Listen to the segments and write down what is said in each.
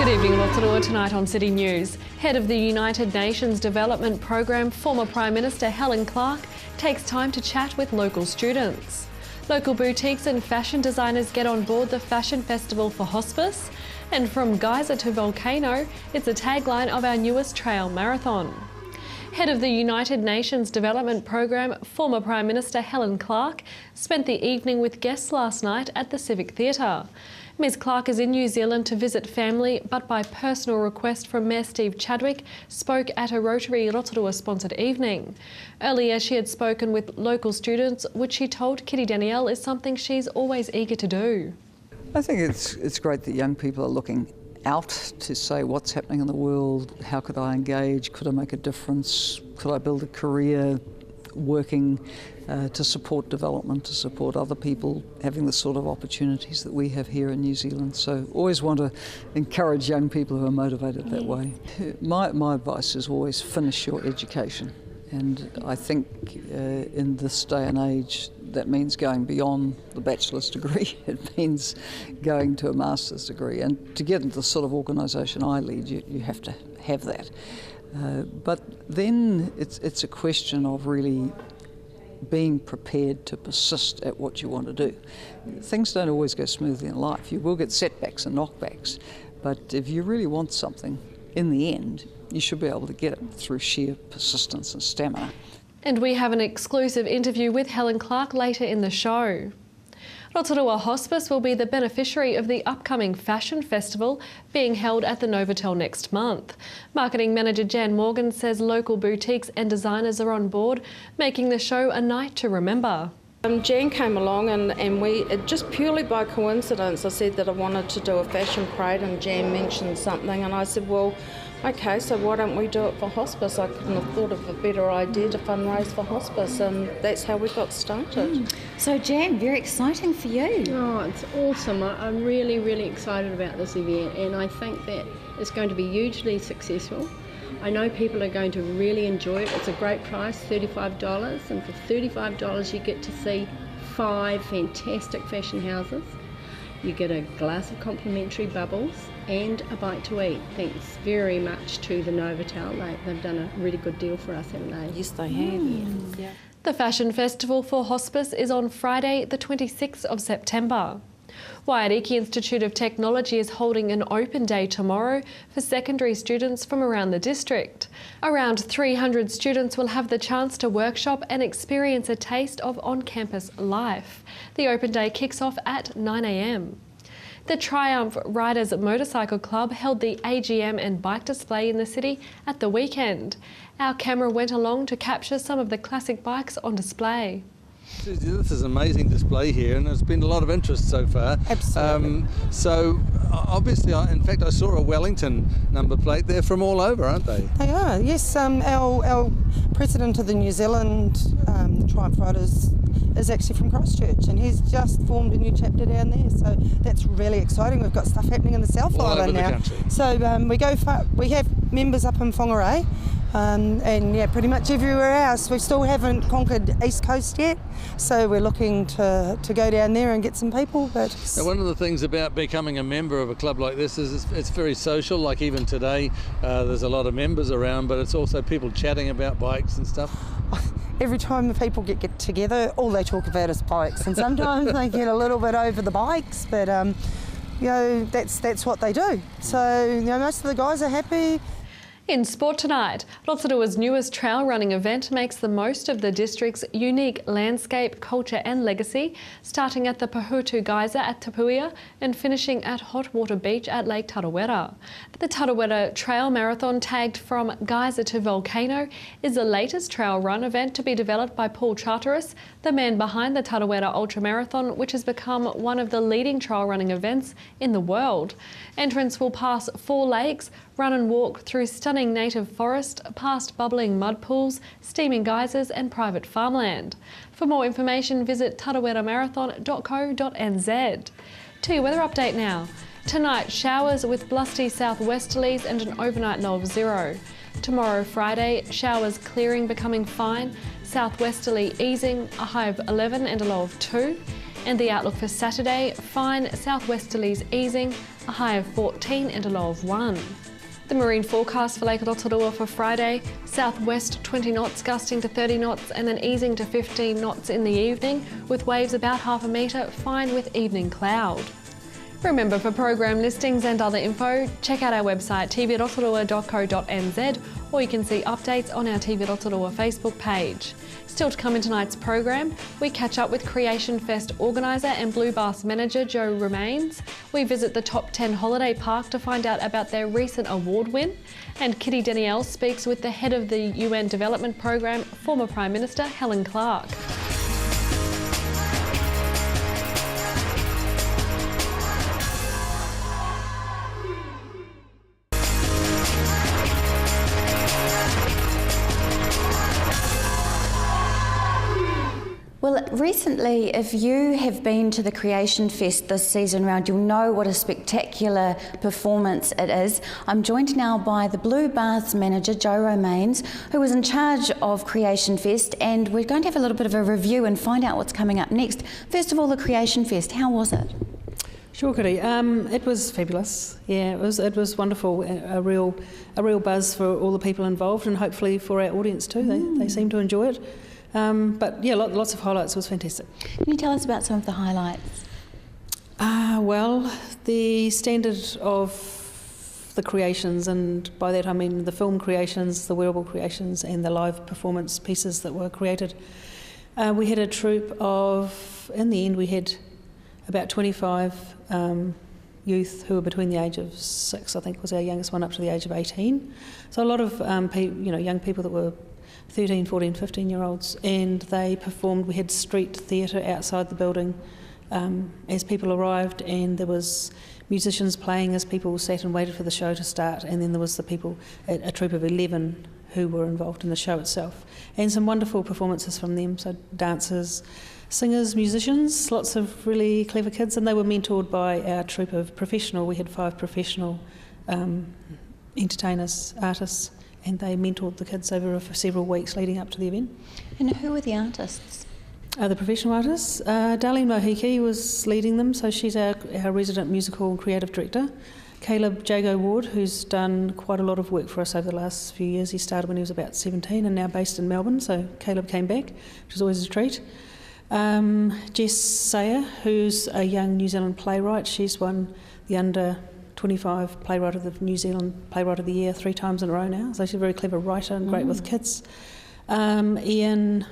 Good evening, Rotorua. Tonight on City News. Head of the United Nations Development Programme, former Prime Minister Helen Clark, takes time to chat with local students. Local boutiques and fashion designers get on board the Fashion Festival for Hospice. And from geyser to volcano, it's a tagline of our newest trail marathon. Head of the United Nations Development Programme, former Prime Minister Helen Clark, spent the evening with guests last night at the Civic Theatre. Ms Clark is in New Zealand to visit family, but by personal request from Mayor Steve Chadwick, spoke at a Rotary Rotorua sponsored evening. Earlier she had spoken with local students, which she told Kitty Danielle is something she's always eager to do. I think it's great that young people are looking out to say what's happening in the world, how could I engage, could I make a difference, could I build a career working to support development, to support other people having the sort of opportunities that we have here in New Zealand. So always want to encourage young people who are motivated that way. My advice is always finish your education, and I think in this day and age that means going beyond the bachelor's degree. It means going to a master's degree, and to get into the sort of organisation I lead, you have to have that. But then it's a question of really being prepared to persist at what you want to do. Things don't always go smoothly in life. You will get setbacks and knockbacks, but if you really want something, in the end, you should be able to get it through sheer persistence and stamina. And we have an exclusive interview with Helen Clark later in the show. Rotorua Hospice will be the beneficiary of the upcoming Fashion Festival being held at the Novotel next month. Marketing Manager Jan Morgan says local boutiques and designers are on board, making the show a night to remember. Jan came along and we, just purely by coincidence, I said that I wanted to do a fashion parade and Jan mentioned something and I said, well, okay, so why don't we do it for hospice? I couldn't have thought of a better idea to fundraise for hospice, and that's how we got started. So Jan, very exciting for you. Oh, it's awesome. I'm really, really excited about this event, and I think that it's going to be hugely successful. I know people are going to really enjoy it. It's a great price, $35, and for $35 you get to see 5 fantastic fashion houses. You get a glass of complimentary bubbles and a bite to eat. Thanks very much to the Novotel. They've done a really good deal for us, haven't they? Yes, they have. Yeah. The Fashion Festival for Hospice is on Friday, the 26th of September. Waiariki Institute of Technology is holding an open day tomorrow for secondary students from around the district. Around 300 students will have the chance to workshop and experience a taste of on-campus life. The open day kicks off at 9 a.m. The Triumph Riders Motorcycle Club held the AGM and bike display in the city at the weekend. Our camera went along to capture some of the classic bikes on display. This is an amazing display here, and there's been a lot of interest so far. Absolutely. So obviously, in fact, I saw a Wellington number plate. They're from all over, aren't they? They are, yes. Our president of the New Zealand Triumph Riders is actually from Christchurch, and he's just formed a new chapter down there. So that's really exciting. We've got stuff happening in the South Island now. Country. So we go far. We have members up in Whangarei. And yeah, pretty much everywhere else. We still haven't conquered East Coast yet, so we're looking to go down there and get some people. But now, one of the things about becoming a member of a club like this is it's very social. Like even today, there's a lot of members around, but it's also people chatting about bikes and stuff. Every time the people get together, all they talk about is bikes, and sometimes they get a little bit over the bikes, but you know, that's what they do. So you know, most of the guys are happy. In sport tonight, Rotorua's newest trail running event makes the most of the district's unique landscape, culture and legacy, starting at the Pahutu Geyser at Tapuia and finishing at Hot Water Beach at Lake Tarawera. The Tarawera Trail Marathon, tagged From Geyser to Volcano, is the latest trail run event to be developed by Paul Charteris, the man behind the Tarawera Ultra Marathon, which has become one of the leading trail running events in the world. Entrants will pass 4 lakes, run and walk through stunning native forest, past bubbling mud pools, steaming geysers and private farmland. For more information, visit taraweramarathon.co.nz. To your weather update now. Tonight, showers with blusty southwesterlies and an overnight low of 0. Tomorrow, Friday, showers clearing, becoming fine, southwesterly easing, a high of 11 and a low of 2. And the outlook for Saturday, fine southwesterlies easing, a high of 14 and a low of 1. The marine forecast for Lake Rotorua for Friday, southwest 20 knots gusting to 30 knots and then easing to 15 knots in the evening, with waves about half a metre, fine with evening cloud. Remember, for program listings and other info, check out our website tvrotorua.co.nz, or you can see updates on our TV Rotorua Facebook page. Still to come in tonight's program, we catch up with Creation Fest organiser and Blue Baths manager Joe Remains. We visit the Top 10 Holiday Park to find out about their recent award win. And Kitty Danielle speaks with the head of the UN Development Programme, former Prime Minister Helen Clark. Well, recently, if you have been to the Creation Fest this season round, you'll know what a spectacular performance it is. I'm joined now by the Blue Baths manager, Joe Romains, who was in charge of Creation Fest, and we're going to have a little bit of a review and find out what's coming up next. First of all, the Creation Fest, how was it? Sure, Kitty. It was fabulous. Yeah, it was wonderful. A real buzz for all the people involved, and hopefully for our audience too. They seem to enjoy it. But yeah, lots of highlights. It was fantastic. Can you tell us about some of the highlights? Well, the standard of the creations, and by that I mean the film creations, the wearable creations, and the live performance pieces that were created. We had a troupe of, in the end, we had about 25 youth who were between the age of 6, I think was our youngest one, up to the age of 18. So a lot of young people that were 13, 14, 15-year-olds, and they performed. We had street theatre outside the building as people arrived, and there was musicians playing as people sat and waited for the show to start, and then there was the people, a troupe of 11 who were involved in the show itself, and some wonderful performances from them, so dancers, singers, musicians, lots of really clever kids, and they were mentored by our troupe of professional. We had 5 professional entertainers, artists, and they mentored the kids over several weeks leading up to the event. And who were the artists? The professional artists. Darlene Mohiki was leading them, so she's our resident musical and creative director. Caleb Jago Ward, who's done quite a lot of work for us over the last few years. He started when he was about 17 and now based in Melbourne, so Caleb came back, which is always a treat. Jess Sayer, who's a young New Zealand playwright. She's won the under 25 Playwright of the New Zealand Playwright of the Year 3 times in a row now. So she's a very clever writer and great with kids. Ian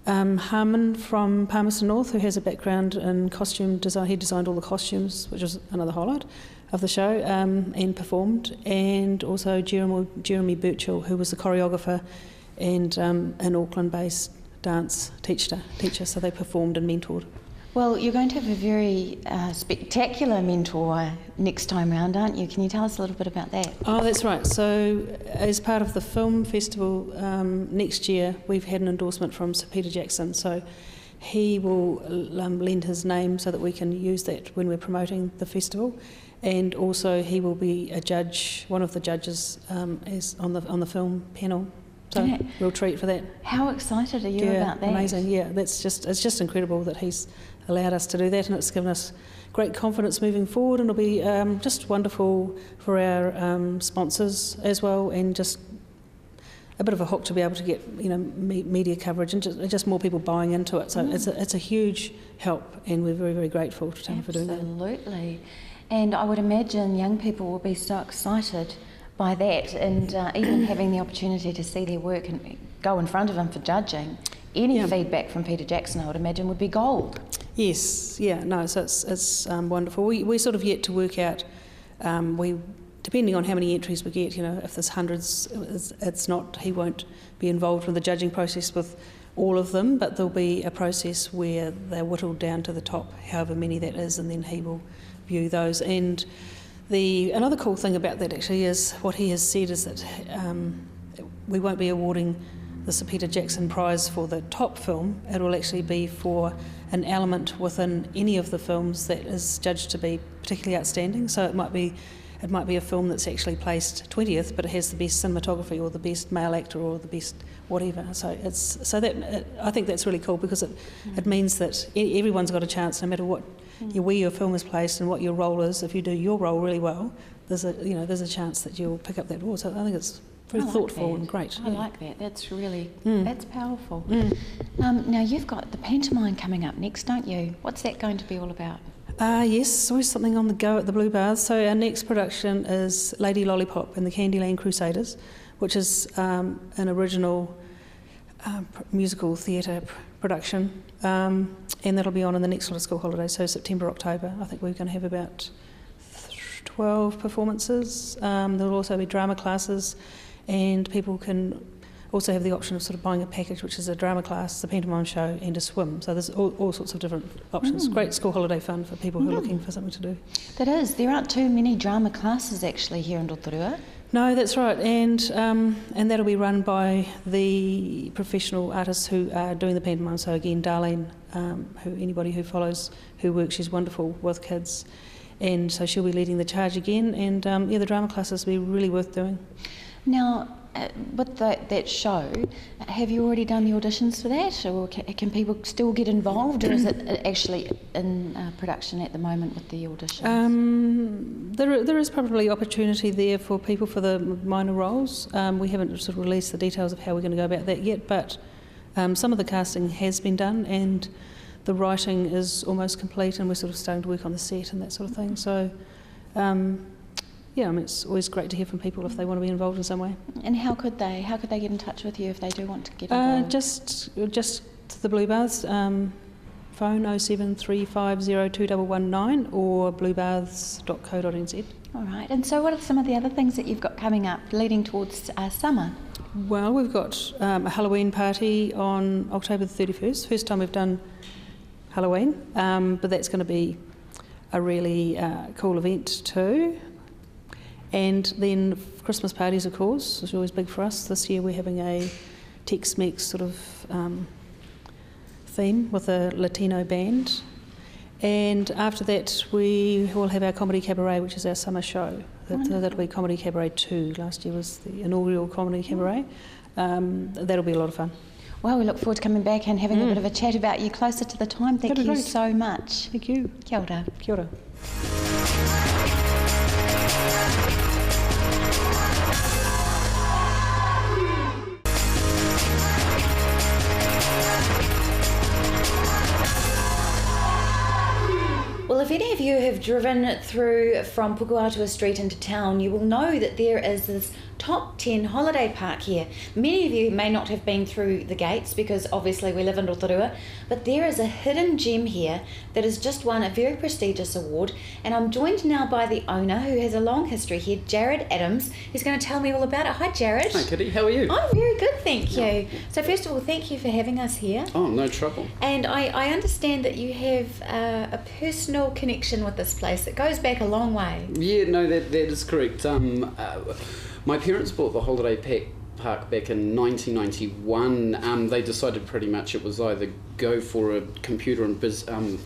Harmon from Palmerston North, who has a background in costume design. He designed all the costumes, which was another highlight of the show, and performed. And also Jeremy Birchall, who was the choreographer and an Auckland-based dance teacher. So they performed and mentored. Well, you're going to have a very spectacular mentor next time round, aren't you? Can you tell us a little bit about that? Oh, that's right. So as part of the film festival next year, we've had an endorsement from Sir Peter Jackson. So he will lend his name so that we can use that when we're promoting the festival. And also he will be a judge, one of the judges as on the film panel. So real treat for that. How excited are you about that? Amazing. Yeah, it's just incredible that he's allowed us to do that, and it's given us great confidence moving forward, and it'll be just wonderful for our sponsors as well, and just a bit of a hook to be able to get media coverage and just more people buying into it. So it's a huge help, and we're very, very grateful to him for doing that. Absolutely. And I would imagine young people will be so excited by that, and even having the opportunity to see their work and go in front of them for judging. Any feedback from Peter Jackson, I would imagine, would be gold. Yes, so it's wonderful. We sort of yet to work out, depending on how many entries we get, if there's hundreds, it's not, he won't be involved with the judging process with all of them, but there'll be a process where they're whittled down to the top, however many that is, and then he will view those. And another cool thing about that actually is what he has said is that we won't be awarding the Sir Peter Jackson Prize for the top film. It will actually be for an element within any of the films that is judged to be particularly outstanding. So it might be it might be a film that's actually placed 20th, but it has the best cinematography or the best male actor or the best whatever. So I think that's really cool, because it means that everyone's got a chance, no matter what where your film is placed and what your role is. If you do your role really well, there's a chance that you'll pick up that award. So I think it's very thoughtful and great. I like that. That's really that's powerful. Now you've got the pantomime coming up next, don't you? What's that going to be all about? Yes, always something on the go at the Blue Baths. So our next production is Lady Lollipop and the Candyland Crusaders, which is an original musical theatre production, and that'll be on in the next lot of school holidays, so September, October. I think we're going to have about 12 performances. There'll also be drama classes, and people can also have the option of sort of buying a package, which is a drama class, the pantomime show, and a swim. So there's all sorts of different options. Great school holiday fun for people who are looking for something to do. That is. There aren't too many drama classes actually here in Rotorua. No, that's right, and that'll be run by the professional artists who are doing the pantomime. So again, Darlene, who anybody who follows her work, she's wonderful with kids, and so she'll be leading the charge again. And the drama classes will be really worth doing. Now, with that show, have you already done the auditions for that, or can people still get involved, or is it actually in production at the moment with the auditions? There is probably opportunity there for people for the minor roles. We haven't sort of released the details of how we're going to go about that yet, but some of the casting has been done, and the writing is almost complete, and we're sort of starting to work on the set and that sort of thing. So. It's always great to hear from people if they want to be involved in some way. And how could they get in touch with you if they do want to get involved? Just the Blue Baths, phone 073502119 or bluebaths.co.nz. All right, and so what are some of the other things that you've got coming up leading towards summer? Well, we've got a Halloween party on October the 31st, first time we've done Halloween, but that's going to be a really cool event too. And then Christmas parties, of course, is always big for us. This year we're having a Tex-Mex sort of theme with a Latino band. And after that we will have our Comedy Cabaret, which is our summer show. That'll be Comedy Cabaret 2. Last year was the inaugural Comedy Cabaret. That'll be a lot of fun. Well, we look forward to coming back and having a bit of a chat about you closer to the time. Thank you so much. Thank you. Kia ora. Kia ora. Well, if any of you have driven through from Pukuatua Street into town, you will know that there is this top 10 holiday park here. Many of you may not have been through the gates because obviously we live in Rotorua, but there is a hidden gem here that has just won a very prestigious award, and I'm joined now by the owner, who has a long history here, Jared Adams, who's going to tell me all about it. Hi Jared. Hi Kitty, how are you? I'm very good, thank you. So first of all, thank you for having us here. Oh, no trouble. And I understand that you have a personal connection with this place that goes back a long way. Yeah, no, that is correct. My parents bought the holiday park back in 1991. They decided pretty much it was either go for a computer and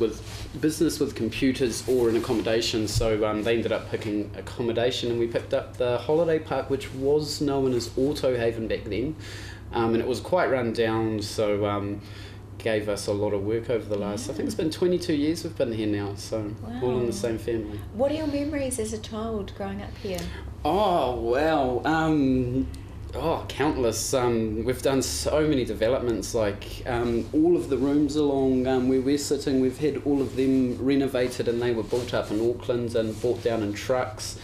with business with computers or an accommodation. So they ended up picking accommodation, and we picked up the holiday park, which was known as Auto Haven back then, and it was quite run down. So. Gave us a lot of work over the last, I think it's been 22 years we've been here now, so all in the same family. What are your memories as a child growing up here? Oh, wow. Countless. We've done so many developments, like all of the rooms along where we're sitting, we've had all of them renovated, and they were built up in Auckland and brought down in trucks.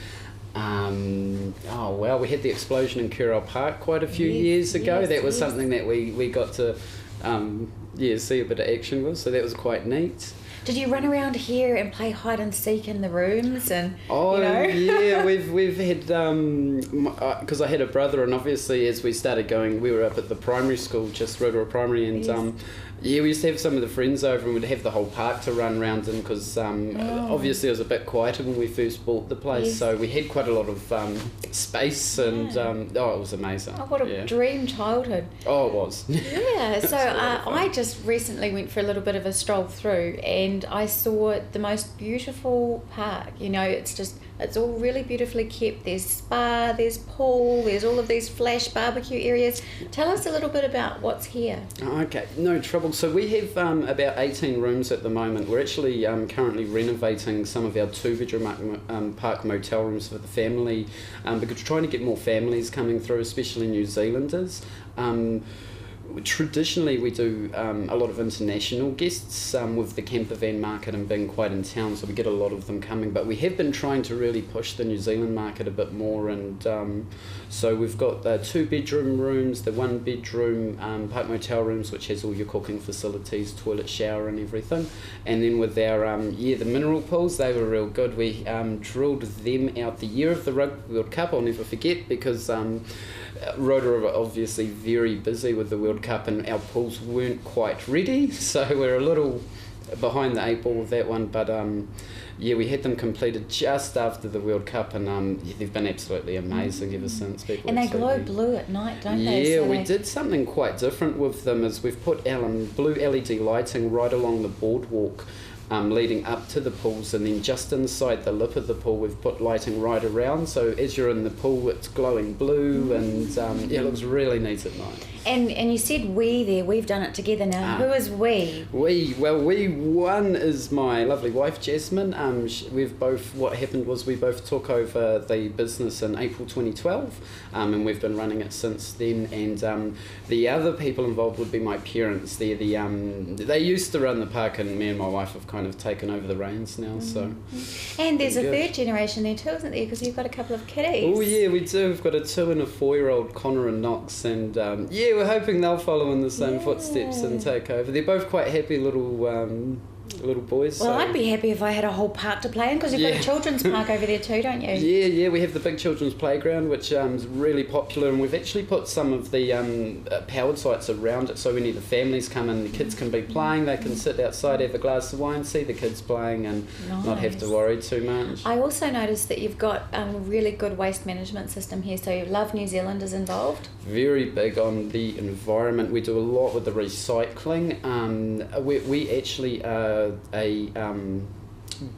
We had the explosion in Currell Park quite a few years ago. That was something that we got to see a bit of action with, so that was quite neat. Did you run around here and play hide and seek in the rooms? And yeah, we've had because I had a brother, and obviously as we started going, we were up at the primary school, just Rotorua Primary, and we used to have some of the friends over, and we'd have the whole park to run around in, because obviously it was a bit quieter when we first bought the place, so we had quite a lot of space, and it was amazing. Oh, what a dream childhood. Oh, it was. Yeah, so I just recently went for a little bit of a stroll through, and I saw the most beautiful park. You know, it's just It's all really beautifully kept. There's spa, there's pool, there's all of these flash barbecue areas. Tell us a little bit about what's here. Okay, no trouble. So we have about 18 rooms at the moment. We're actually currently renovating some of our 2-bedroom park motel rooms for the family because we're trying to get more families coming through, especially New Zealanders. Traditionally we do a lot of international guests with the camper van market and being quite in town, so we get a lot of them coming, but we have been trying to really push the New Zealand market a bit more, and so we've got the 2-bedroom rooms, the 1-bedroom park motel rooms, which has all your cooking facilities, toilet, shower and everything, and then with our the mineral pools, they were real good. We drilled them out the year of the Rugby World Cup, I'll never forget, because Rotorua were obviously very busy with the World Cup and our pools weren't quite ready, so we're a little behind the 8 ball with that one, but we had them completed just after the World Cup, and they've been absolutely amazing ever since. People and they glow absolutely blue at night, don't they? Yeah, So we did something quite different with them, is we've put blue LED lighting right along the boardwalk leading up to the pools, and then just inside the lip of the pool we've put lighting right around, so as you're in the pool it's glowing blue, and it looks really neat at night. And you said we there, we've done it together now. Who is we? One is my lovely wife Jasmine. What happened was we both took over the business in April 2012, and we've been running it since then, and the other people involved would be my parents. They used to run the park, and me and my wife have kind of taken over the reins now. So. And there's a third generation there too, isn't there? Because you've got a couple of kiddies. Oh yeah, we do. We've got a 2 and a 4-year-old, Connor and Knox, and we're hoping they'll follow in the same footsteps and take over. They're both quite happy little boys. Well, so. I'd be happy if I had a whole park to play in, because you've got a children's park over there too, don't you? Yeah, we have the big children's playground, which is really popular, and we've actually put some of the powered sites around it, so when the families come in, the kids can be playing, they can sit outside, have a glass of wine, see the kids playing, and not have to worry too much. I also noticed that you've got a really good waste management system here, so you Love New Zealand is involved. Very big on the environment. We do a lot with the recycling. We actually are a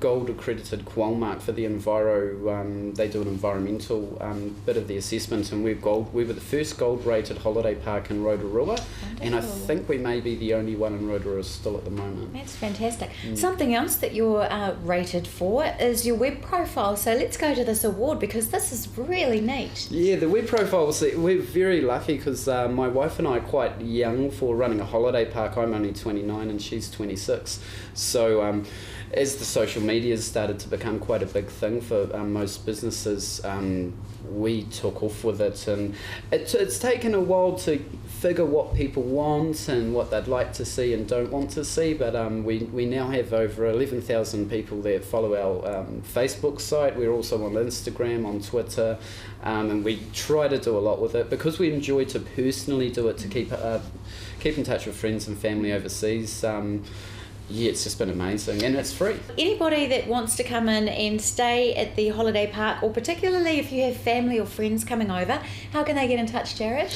gold accredited Qualmark for the Enviro. They do an environmental bit of the assessment, and we were the first gold rated holiday park in Rotorua. Wonderful. And I think we may be the only one in Rotorua still at the moment. That's fantastic. Something else that you're rated for is your web profile, so let's go to this award, because this is really neat. Yeah, the web profile, we're very lucky because my wife and I are quite young for running a holiday park. I'm only 29 and she's 26, so as the social media started to become quite a big thing for most businesses, we took off with it, and it's taken a while to figure what people want and what they'd like to see and don't want to see, but we now have over 11,000 people that follow our Facebook site. We're also on Instagram, on Twitter, and we try to do a lot with it because we enjoy to personally do it, to keep in touch with friends and family overseas. It's just been amazing, and it's free. Anybody that wants to come in and stay at the holiday park, or particularly if you have family or friends coming over, how can they get in touch, Jared?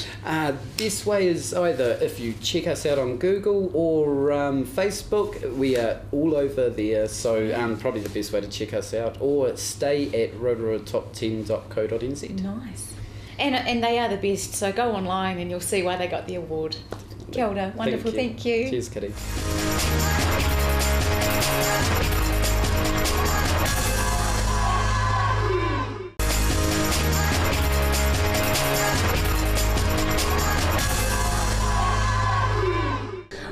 This way is either if you check us out on Google or Facebook. We are all over there, so probably the best way to check us out, or stay at rotoruatop10.co.nz. Nice. And they are the best, so go online and you'll see why they got the award. Kia ora. Wonderful, thank you. Cheers, Kitty.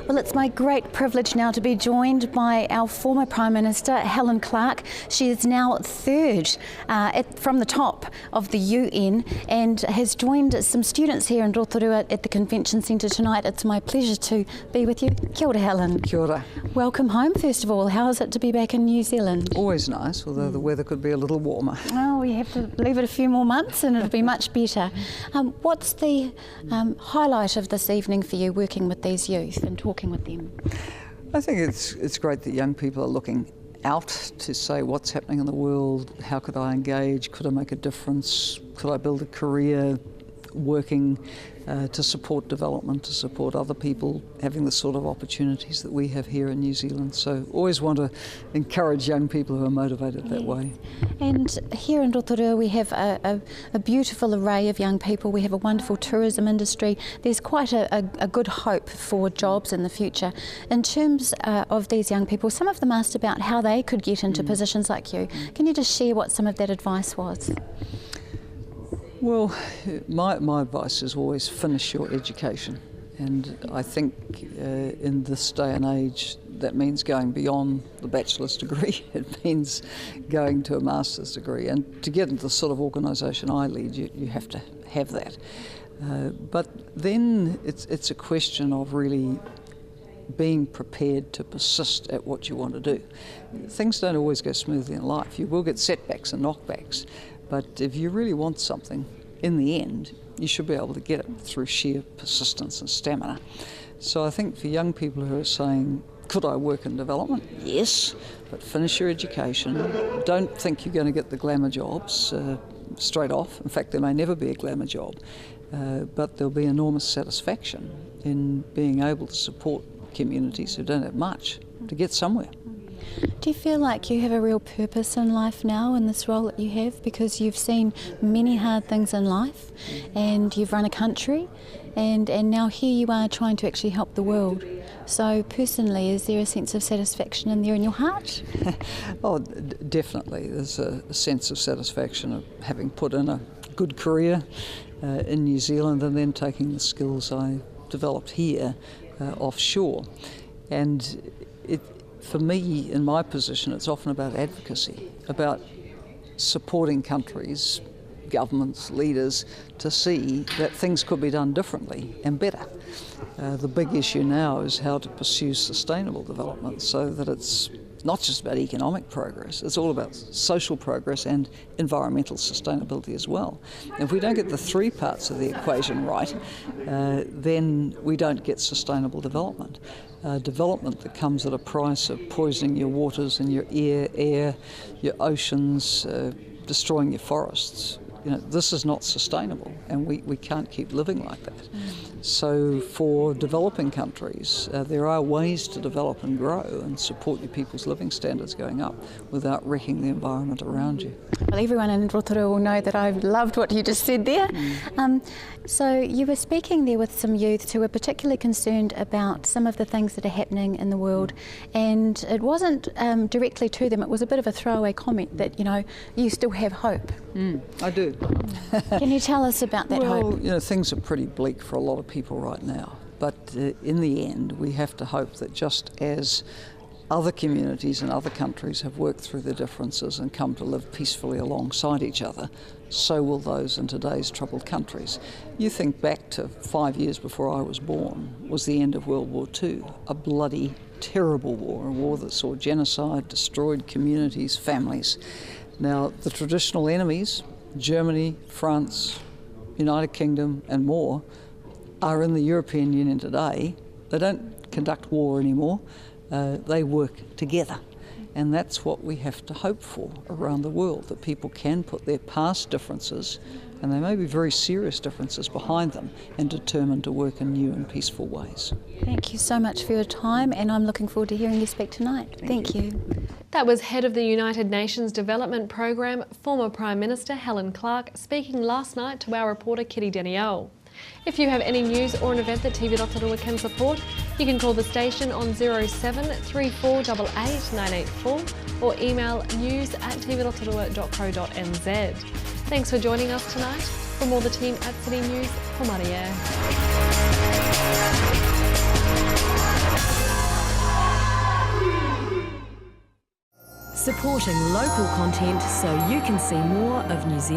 Well, it's my great privilege now to be joined by our former Prime Minister, Helen Clark. She is now third from the top of the UN and has joined some students here in Rotorua at the Convention Centre tonight. It's my pleasure to be with you. Kia ora, Helen. Kia ora. Welcome home, first of all. How is it to be back in New Zealand? Always nice, although the weather could be a little warmer. Oh, we have to leave it a few more months and it'll be much better. What's the highlight of this evening for you, working with these youth and talking with them? I think it's great that young people are looking out to say what's happening in the world, how could I engage, could I make a difference, could I build a career working to support development, to support other people having the sort of opportunities that we have here in New Zealand. So always want to encourage young people who are motivated that way. And here in Rotorua we have a beautiful array of young people. We have a wonderful tourism industry. There's quite a good hope for jobs in the future. In terms of these young people, some of them asked about how they could get into positions like you. Can you just share what some of that advice was? Well, my advice is always finish your education, and I think in this day and age that means going beyond the bachelor's degree. It means going to a master's degree, and to get into the sort of organisation I lead, you have to have that. But then it's a question of really being prepared to persist at what you want to do. Things don't always go smoothly in life. You will get setbacks and knockbacks. But if you really want something, in the end, you should be able to get it through sheer persistence and stamina. So I think for young people who are saying, could I work in development? Yes, but finish your education. Don't think you're going to get the glamour jobs straight off. In fact, there may never be a glamour job, but there'll be enormous satisfaction in being able to support communities who don't have much to get somewhere. Do you feel like you have a real purpose in life now in this role that you have, because you've seen many hard things in life and you've run a country and now here you are trying to actually help the world? So personally, is there a sense of satisfaction in there in your heart? Oh, definitely. There's a sense of satisfaction of having put in a good career in New Zealand and then taking the skills I developed here offshore. And for me, in my position, it's often about advocacy, about supporting countries, governments, leaders, to see that things could be done differently and better. The big issue now is how to pursue sustainable development so that it's not just about economic progress, it's all about social progress and environmental sustainability as well. If we don't get the three parts of the equation right, then we don't get sustainable development. Development that comes at a price of poisoning your waters and your air, your oceans, destroying your forests. You know, this is not sustainable, and we can't keep living like that. So for developing countries, there are ways to develop and grow and support your people's living standards going up without wrecking the environment around you. Well, everyone in Rotorua will know that I've loved what you just said there. So you were speaking there with some youths who were particularly concerned about some of the things that are happening in the world, and it wasn't directly to them, it was a bit of a throwaway comment that, you know, you still have hope. I do. Can you tell us about that hope? Well, you know, things are pretty bleak for a lot of people right now, but in the end we have to hope that just as other communities and other countries have worked through their differences and come to live peacefully alongside each other, so will those in today's troubled countries. You think back to 5 years before I was born was the end of World War II, a bloody, terrible war, a war that saw genocide, destroyed communities, families. Now, the traditional enemies, Germany, France, United Kingdom and more, are in the European Union today. They don't conduct war anymore. They work together. And that's what we have to hope for around the world, that people can put their past differences, and they may be very serious differences, behind them and determined to work in new and peaceful ways. Thank you so much for your time, and I'm looking forward to hearing you speak tonight. Thank you. That was Head of the United Nations Development Programme, former Prime Minister Helen Clark, speaking last night to our reporter Kitty Danielle. If you have any news or an event that TV Rotorua can support, you can call the station on 07 3488 984 or email news@tvrotorua.co.nz. Thanks for joining us tonight. From all the team at City News, for Maria. Supporting local content so you can see more of New Zealand.